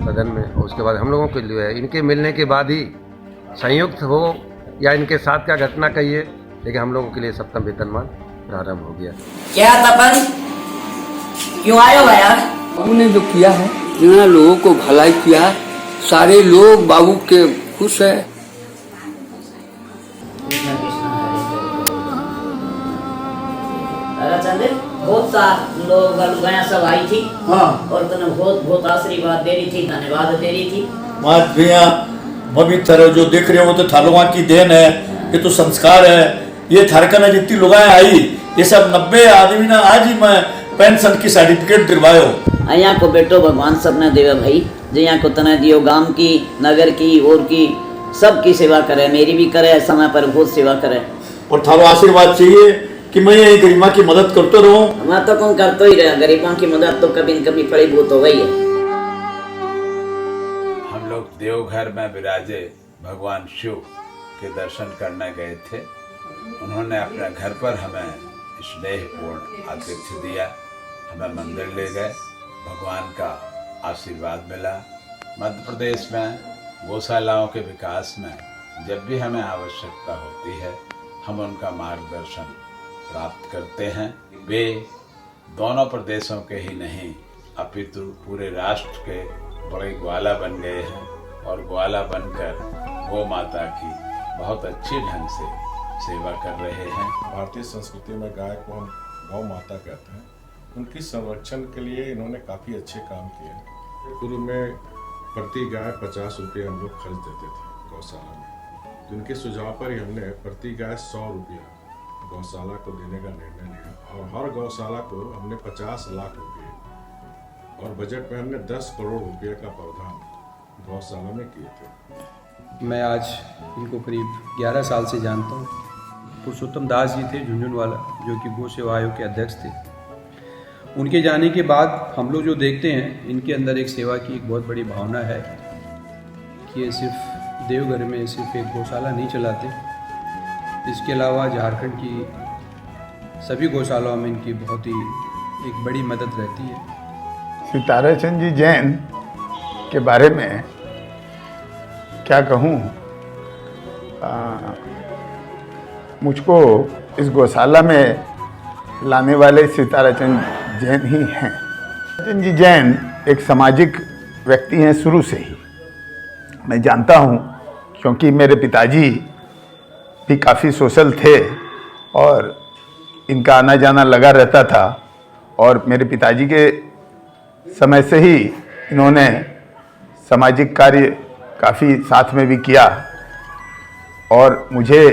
सदन में, और उसके बाद हम लोगों के लिए इनके मिलने के बाद ही संयुक्त हो या इनके साथ का घटना कहिए, लेकिन हम लोगों के लिए सप्तम वेतनमान प्रारंभ हो गया। क्या तपन क्यों आए हो यार? बाबू ने जो किया है, जिन्होंने लोगों को भलाई किया, सारे लोग बाबू के खुश है। बहुत सा लोग गया सब आई थी। हाँ। और तने बहुत आशीर्वाद दे रही थी, धन्यवाद दे रही थी। मात भैया पवित्र जो देख रहे हो तो थालों की देन है, ये तो संस्कार है। ये थारकन जितनी लुगाएं आई ये सब 90 आदमी ना आज ही मैं पेंशन की सर्टिफिकेट दिलवायो। यहाँ को बेटो भगवान सबने देवे भाई, जो यहाँ को तना दियो, गांव की, नगर की और की सबकी सेवा करे, मेरी भी करे, समय पर बहुत सेवा करे। और थारो आशीर्वाद चाहिए कि मैं यही गरीबा की मदद करते रहूं। मैं तो कौन करते ही रहा, गरीबों की मदद तो कभी न कभी फलीभूत हो गई है। हम लोग देवघर में विराजे भगवान शिव के दर्शन करने गए थे। उन्होंने अपने घर पर हमें स्नेहपूर्ण आतिथ्य दिया, हमें मंदिर ले गए, भगवान का आशीर्वाद मिला। मध्य प्रदेश में गौशालाओं के विकास में जब भी हमें आवश्यकता होती है हम उनका मार्गदर्शन प्राप्त करते हैं। वे दोनों प्रदेशों के ही नहीं अपितु पूरे राष्ट्र के बड़े ग्वाला बन गए हैं और ग्वाला बनकर गौ माता की बहुत अच्छी ढंग से सेवा कर रहे हैं। भारतीय संस्कृति में गाय को हम गौ माता कहते हैं। उनकी संरक्षण के लिए इन्होंने काफ़ी अच्छे काम किए। पूर्व में प्रति गाय 50 रुपये हम लोग खर्च देते थे गौशाला में, जिनके सुझाव पर ही हमने प्रति गाय 100 रुपया गौशाला को देने का निर्णय लिया और हर गौशाला को हमने 50 लाख रुपये और बजट में हमने 10 करोड़ रुपये का प्रावधान गौशाला में किए थे। मैं आज इनको करीब 11 साल से जानता हूँ। पुरुषोत्तम दास जी थे झुंझुनवाला, जो कि गौ सेवा आयोग के अध्यक्ष थे। उनके जाने के बाद हम लोग जो देखते हैं, इनके अंदर एक सेवा की एक बहुत बड़ी भावना है कि ये सिर्फ देवघर में सिर्फ एक गौशाला नहीं चलाते, इसके अलावा झारखंड की सभी गौशालाओं में इनकी बहुत ही एक बड़ी मदद रहती है। श्री ताराचंद जी जैन के बारे में क्या कहूँ, मुझको इस गौशाला में लाने वाले श्री ताराचंद जैन ही हैं। ताराचंद जी जैन एक सामाजिक व्यक्ति हैं शुरू से ही, मैं जानता हूँ, क्योंकि मेरे पिताजी भी काफ़ी सोशल थे और इनका आना जाना लगा रहता था। और मेरे पिताजी के समय से ही इन्होंने सामाजिक कार्य काफ़ी साथ में भी किया और मुझे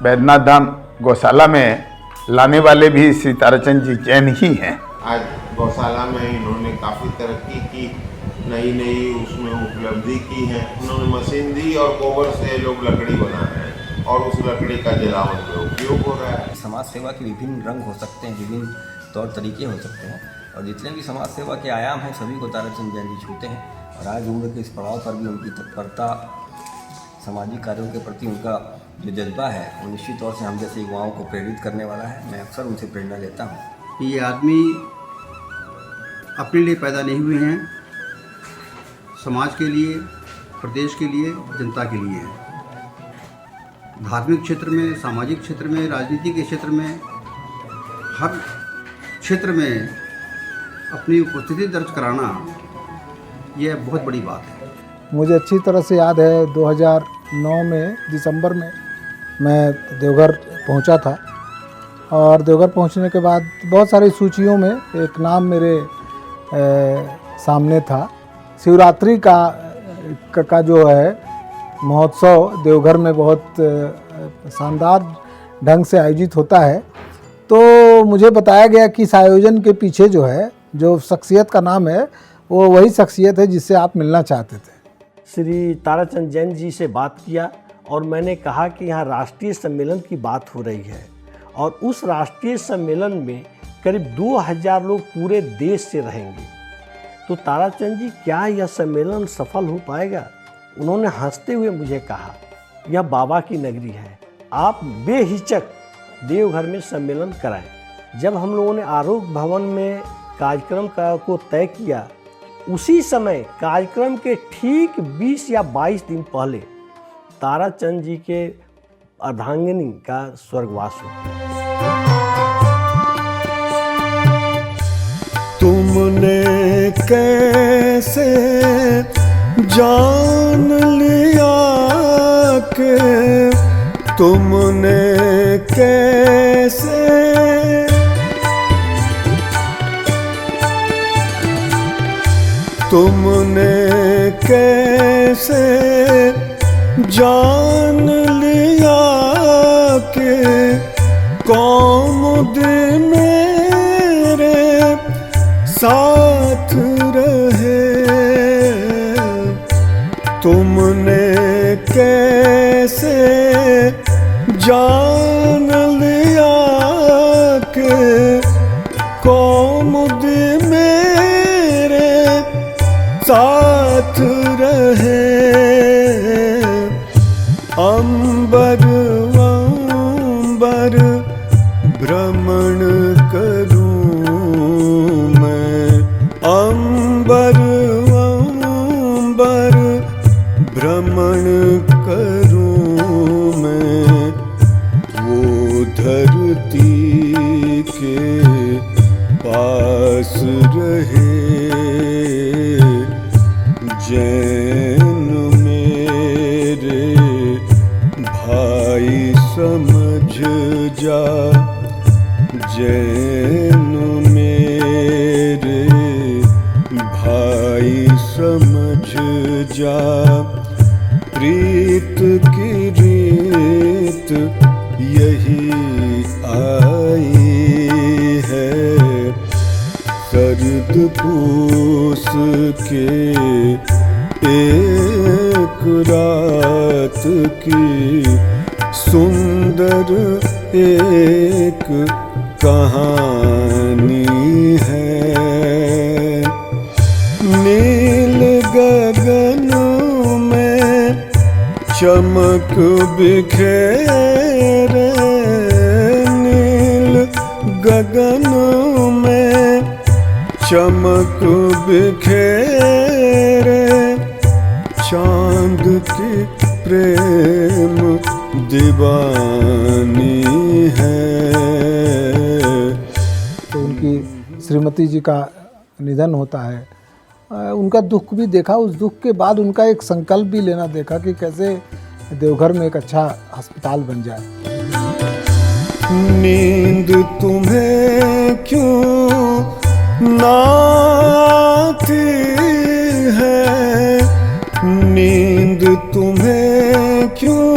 बैद्यनाथ धाम गौशाला में लाने वाले भी श्री ताराचंद जी जैन ही हैं। आज गौशाला में इन्होंने काफ़ी तरक्की की, नई नई उसमें उपलब्धि की है। उन्होंने मशीन दी और गोबर से लोग लकड़ी बना रहे हैं और उस लकड़ी का जलावन में उपयोग हो रहा है। समाज सेवा के विभिन्न रंग हो सकते हैं, विभिन्न तौर तरीके हो सकते हैं और जितने भी समाज सेवा के आयाम हैं सभी को ताराचंद जैन जी छूते हैं। और आज उम्र के इस पड़ाव पर भी उनकी तत्परता, सामाजिक कार्यों के प्रति उनका जो जज्बा है वो निश्चित तौर से हम जैसे युवाओं को प्रेरित करने वाला है। मैं अक्सर उनसे प्रेरणा लेता हूँ। ये आदमी अपने लिए पैदा नहीं हुए हैं, समाज के लिए, प्रदेश के लिए, जनता के लिए हैं। धार्मिक क्षेत्र में, सामाजिक क्षेत्र में, राजनीति के क्षेत्र में, हर क्षेत्र में अपनी उपस्थिति दर्ज कराना यह बहुत बड़ी बात है। मुझे अच्छी तरह से याद है 2009 में दिसंबर में मैं देवघर पहुंचा था और देवघर पहुंचने के बाद बहुत सारी सूचियों में एक नाम मेरे सामने था। शिवरात्रि का जो है महोत्सव देवघर में बहुत शानदार ढंग से आयोजित होता है। तो मुझे बताया गया कि इस आयोजन के पीछे जो है, जो शख्सियत का नाम है, वो वही शख्सियत है जिससे आप मिलना चाहते थे। श्री ताराचंद जैन जी से बात किया और मैंने कहा कि यहाँ राष्ट्रीय सम्मेलन की बात हो रही है और उस राष्ट्रीय सम्मेलन में करीब 2000 लोग पूरे देश से रहेंगे, तो ताराचंद जी क्या यह सम्मेलन सफल हो पाएगा? उन्होंने हंसते हुए मुझे कहा, यह बाबा की नगरी है, आप बेहिचक देवघर में सम्मेलन कराएं। जब हम लोगों ने आरोग्य भवन में कार्यक्रम को तय किया, उसी समय कार्यक्रम के ठीक 20 या 22 दिन पहले ताराचंद जी के अर्धांगिनी का स्वर्गवास हुआ। तुमने कैसे जान लिया कि तुमने कैसे जान लिया कि कौमुद मेरे साथ रहे। तुमने कैसे जान लिया कि कौमुद मेरे साथ रहे। अंबर अंबर भ्रमण करूं मैं, अंबर अंबर भ्रमण करूं मैं, वो धरती के पास रहे। जैन मेरे भाई समझ जा, जैन मेरे भाई समझ जा, प्रीत की रीत यही आई है। सर्द पूस के एक रात की सुंदर एक कहानी है। नील गगन में चमक बिखेरे, नील गगन में चमक बिखेरे, चांद की प्रेम दीवानी है। तो उनकी श्रीमती जी का निधन होता है, उनका दुख भी देखा। उस दुख के बाद उनका एक संकल्प भी लेना देखा कि कैसे देवघर में एक अच्छा अस्पताल बन जाए। नींद तुम्हें क्यों ना आती है, नींद तुम्हें क्यों,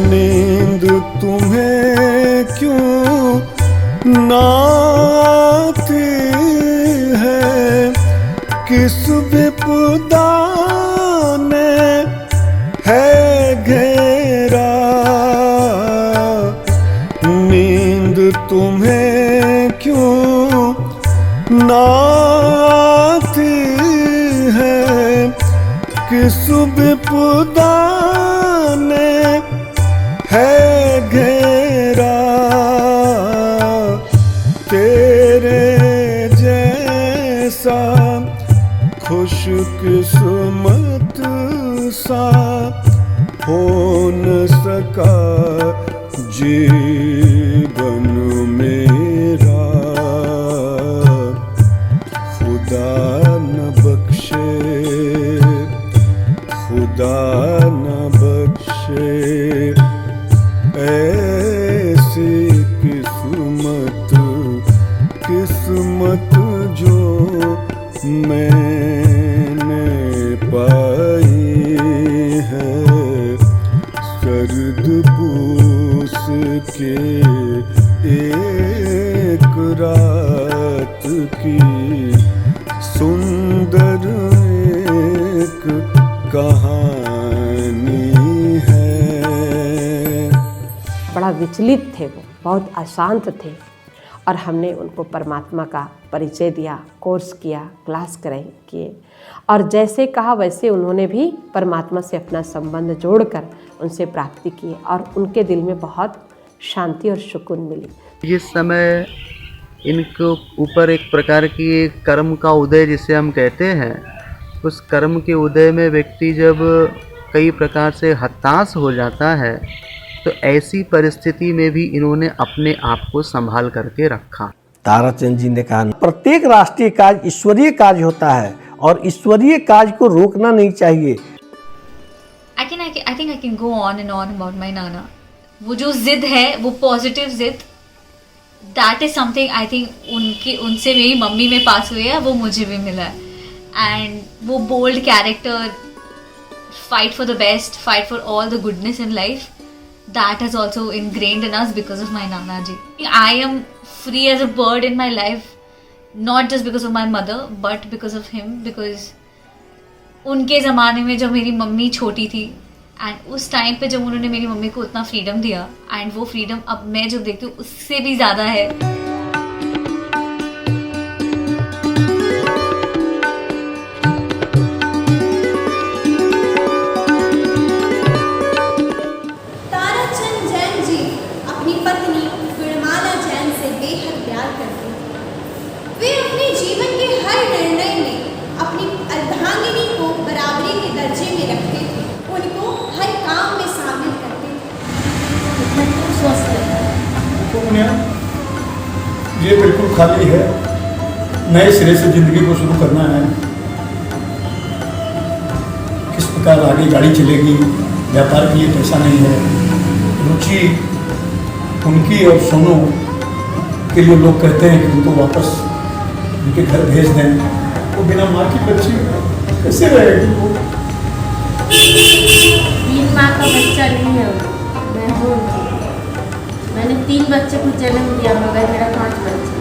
नींद तुम्हें क्यों ना आती है। किस विपदा ने है घेरा, नींद तुम्हें क्यों ना आती है। किस विपदा ने है घेरा, तेरे जैसा खुशकिस्मत सा हो न सका जीवन मेरा। खुदा न बख्शे, खुदा न बख्शे ऐसी किस्मत, किस्मत जो मैंने पाई है। सर्द पूस के एक रात की सुंदर एक कहानी है। बड़ा विचलित थे वो, बहुत अशांत थे और हमने उनको परमात्मा का परिचय दिया, कोर्स किया, क्लास कराई किए और जैसे कहा वैसे उन्होंने भी परमात्मा से अपना संबंध जोड़कर उनसे प्राप्ति की और उनके दिल में बहुत शांति और सुकून मिली। जिस समय इनको ऊपर एक प्रकार की कर्म का उदय जिसे हम कहते हैं, उस कर्म के उदय में व्यक्ति जब कई प्रकार से हताश हो जाता है तो ऐसी परिस्थिति में भी इन्होंने अपने आप को संभाल करके रखा। ताराचंद जी ने कहा प्रत्येक राष्ट्रीय कार्य ईश्वरीय कार्य होता है और ईश्वरीय कार्य को रोकना नहीं चाहिए। I think I can go on and on about my Nana. वो जो जिद है, वो पॉजिटिव जिद, that is something I think उनसे मेरी मम्मी में पास हुई है, वो मुझे भी मिला है। And वो bold character, fight for the best, fight for all the goodness in life, that has also ingrained in us because of my Nana ji. I am free as a bird in my life, not just because of my mother, but because of him, because उनके ज़माने में जब मेरी mummy छोटी थी and उस time पे जब उन्होंने मेरी मम्मी को उतना फ्रीडम दिया एंड वो फ्रीडम अब मैं जो देखती हूँ उससे भी ज़्यादा है। ताराचंद जैन जी अपनी पत्नी गुणमाला जैन से बेहद प्यार करते हैं। वे अपने जीवन के हर निर्णय में अपनी अर्धांगिनी को बराबरी के दर्जे में रखते थे, उनको हर काम में शामिल करते थे। ये बिल्कुल खाली है, नए सिरे से जिंदगी को शुरू करना है। किस प्रकार आगे गाड़ी चलेगी, व्यापार के लिए पैसा नहीं है। रुचि उनकी और सोनू के लिए लोग कहते हैं कि उनको वापस उनके घर भेज दें। वो बिना माँ की बच्ची कैसे रहेगी? वो 3 माह का बच्चा नहीं है वो, मैं हूँ। मैंने 3 बच्चे को जन्म दिया मगर मेरा 5 बच्चे।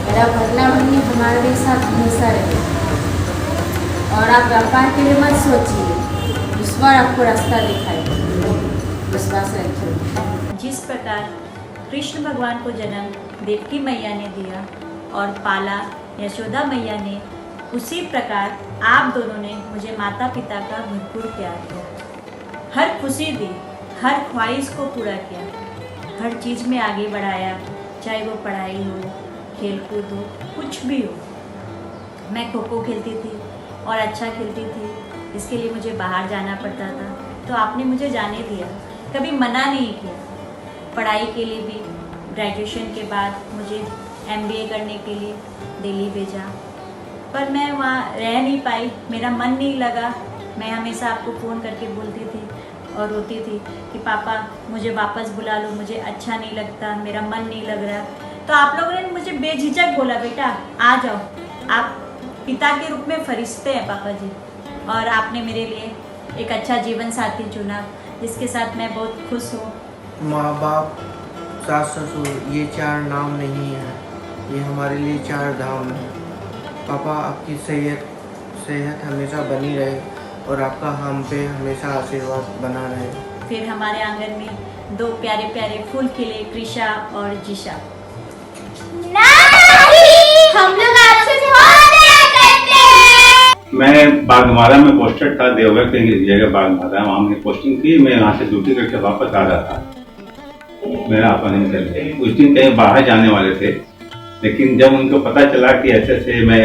मेरा भगना भगनी हमारे साथ हमेशा रहे और आप व्यापार के लिए मत सोचिए, ईश्वर आपको रास्ता दिखाएगा, विश्वास रखिए। जिस प्रकार कृष्ण भगवान को जन्म देवकी मैया ने दिया और पाला यशोदा मैया ने, उसी प्रकार आप दोनों ने मुझे माता पिता का भरपूर प्यार किया, हर खुशी दी, हर ख्वाहिश को पूरा किया, हर चीज़ में आगे बढ़ाया, चाहे वो पढ़ाई हो, खेलकूद हो, कुछ भी हो। मैं खो खो खेलती थी और अच्छा खेलती थी, इसके लिए मुझे बाहर जाना पड़ता था, तो आपने मुझे जाने दिया, कभी मना नहीं किया। पढ़ाई के लिए भी ग्रेजुएशन के बाद मुझे MBA करने के लिए दिल्ली भेजा, पर मैं वहाँ रह नहीं पाई, मेरा मन नहीं लगा। मैं हमेशा आपको फ़ोन करके बोलती थी और रोती थी कि पापा मुझे वापस बुला लो, मुझे अच्छा नहीं लगता, मेरा मन नहीं लग रहा। तो आप लोगों ने मुझे बेझिझक बोला, बेटा आ जाओ, आप पिता के रूप में फरिश्ते हैं पापा जी, और आपने मेरे लिए एक अच्छा जीवन साथी चुना जिसके साथ मैं बहुत खुश हूँ। माँ बाप, सास ससुर, ये 4 नाम नहीं है, ये हमारे लिए 4 धाम है। पापा आपकी सेहत हमेशा बनी रहे और आपका हम पे हमेशा आशीर्वाद बना रहे। फिर हमारे आंगन में 2 प्यारे प्यारे फूल खिले, कृषा और जिशा। हम लोग आपसे बहुत प्यार करते हैं। मैं बागमारा में पोस्टेड था, देवघर की जगह बागमारा, वहाँ मैंने पोस्टिंग की। मैं यहाँ से ड्यूटी करके वापस आ रहा था, मेरा अपना निकल गया। उस दिन कहीं बाहर जाने वाले थे, लेकिन जब उनको पता चला कि ऐसे मैं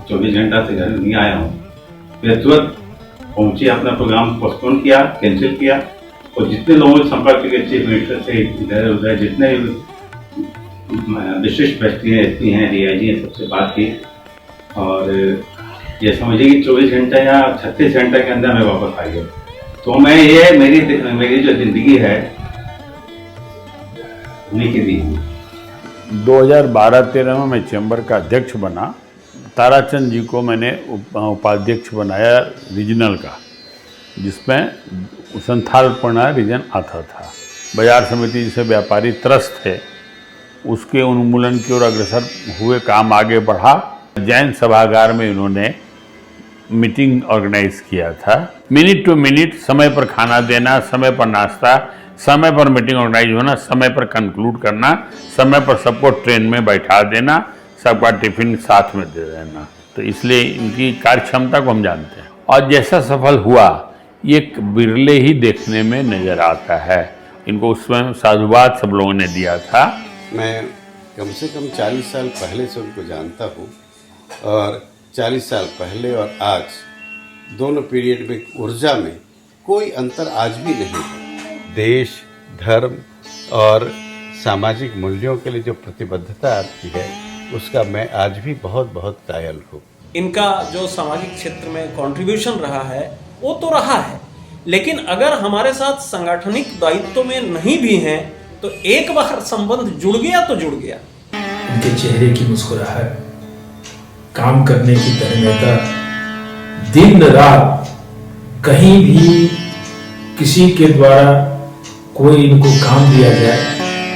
24 घंटा से घर नहीं आया हूँ, वे तुरंत पहुँचे, अपना प्रोग्राम पोस्टपोन किया, कैंसिल किया। और जितने लोगों से संपर्क किए, चीफ मिनिस्टर से इधर उधर जितने विशिष्ट व्यक्ति हैं, DIG हैं, सबसे बात की। और ये समझिए कि 24 घंटा या 36 घंटे के अंदर मैं वापस आ गया। तो मैं ये मेरी जो जिंदगी है उन्हीं की दी। 2012-13 में मैं चैम्बर का अध्यक्ष बना। ताराचंद जी को मैंने उपाध्यक्ष बनाया रीजनल का, जिसमें संथालपना रीजन आता था। बाजार समिति जिसे व्यापारी त्रस्त थे, उसके उन्मूलन की ओर अग्रसर हुए, काम आगे बढ़ा। जैन सभागार में इन्होंने मीटिंग ऑर्गेनाइज किया था। मिनट टू मिनट समय पर खाना देना, समय पर नाश्ता, समय पर मीटिंग ऑर्गेनाइज होना, समय पर कंक्लूड करना, समय पर सबको ट्रेन में बैठा देना, सबका टिफिन साथ में दे देना। तो इसलिए इनकी कार्य क्षमता को हम जानते हैं। और जैसा सफल हुआ, ये बिरले ही देखने में नज़र आता है। इनको उसमें साधुवाद सब लोगों ने दिया था। मैं कम से कम 40 साल पहले से उनको जानता हूँ, और 40 साल पहले और आज दोनों पीरियड में ऊर्जा में कोई अंतर आज भी नहीं है। देश, धर्म और सामाजिक मूल्यों के लिए जो प्रतिबद्धता आपकी है, उसका मैं आज भी बहुत बहुत कायल हूँ। इनका जो सामाजिक क्षेत्र में कंट्रीब्यूशन रहा है वो तो रहा है, लेकिन अगर हमारे साथ संगठनिक दायित्व में नहीं भी हैं तो एक बार संबंध जुड़ गया तो जुड़ गया। उनके चेहरे की मुस्कुराहट, काम करने की तन्मयता, दिन रात कहीं भी किसी के द्वारा कोई इनको काम दिया जाए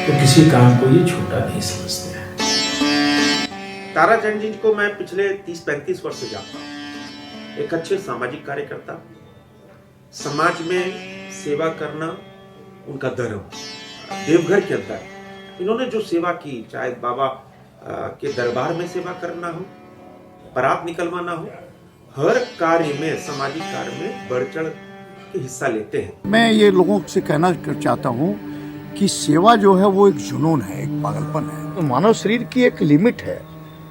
तो किसी काम को ये छोटा नहीं समझते हैं। ताराचंद जी को मैं पिछले 30-35 वर्ष से जानता हूँ। एक अच्छे सामाजिक कार्यकर्ता, समाज में सेवा करना उनका धर्म। देवघर के अंदर इन्होंने जो सेवा की, चाहे बाबा के दरबार में सेवा करना हो, बारात निकलवाना हो, हर कार्य में, सामाजिक कार्य में बढ़ चढ़ के हिस्सा लेते हैं। मैं ये लोगों से कहना चाहता हूँ कि सेवा जो है वो एक जुनून है, एक पागलपन है। तो मानव शरीर की एक लिमिट है,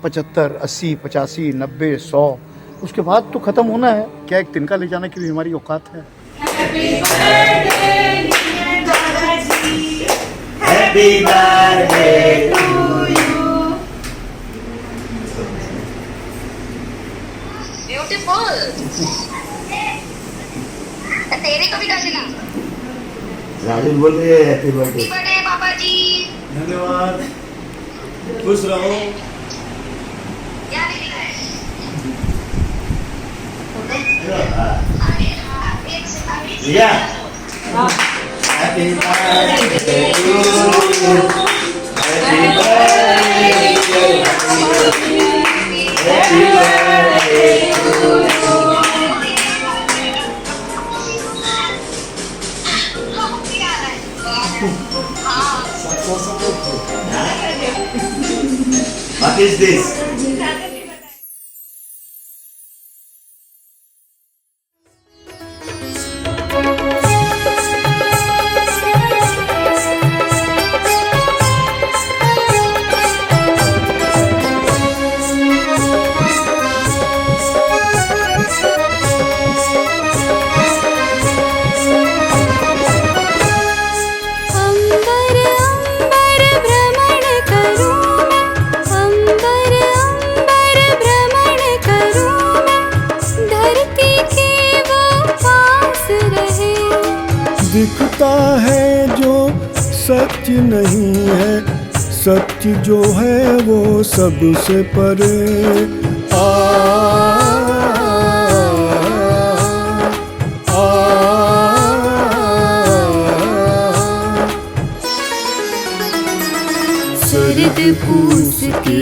75, 80, 85, 90, 100, उसके बाद तो खत्म होना है। क्या एक तिनका ले जाने की भी हमारी औकात है? Happy birthday to you. Beautiful. तेरे को भी कर देना। राजन बोल रहे हैं हैप्पी बर्थडे। हैप्पी बर्थडे पापा जी। धन्यवाद, खुश रहो। या Happy birthday to you. Happy birthday to you. Happy birthday to you. What is this? दिखता है जो सच नहीं है, सच जो है वो सबसे परे। शरद पूस की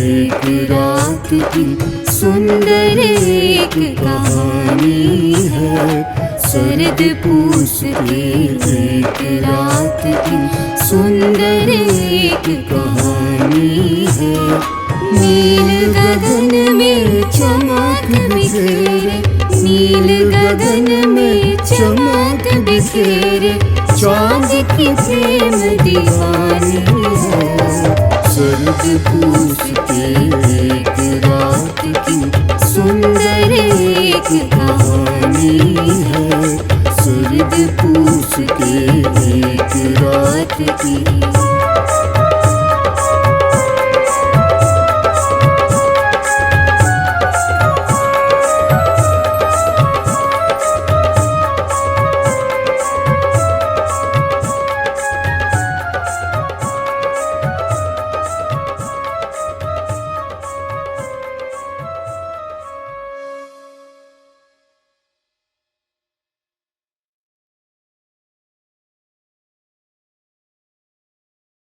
एक रात की सुंदर एक कहानी है। शरद पूस की एक रात की सुंदर एक कहानी है। नील गगन में चमक बिखेरे, नील गगन में चमक बिखेरे, चाँद की प्रेम दीवानी है। स्वर्ग पूछ के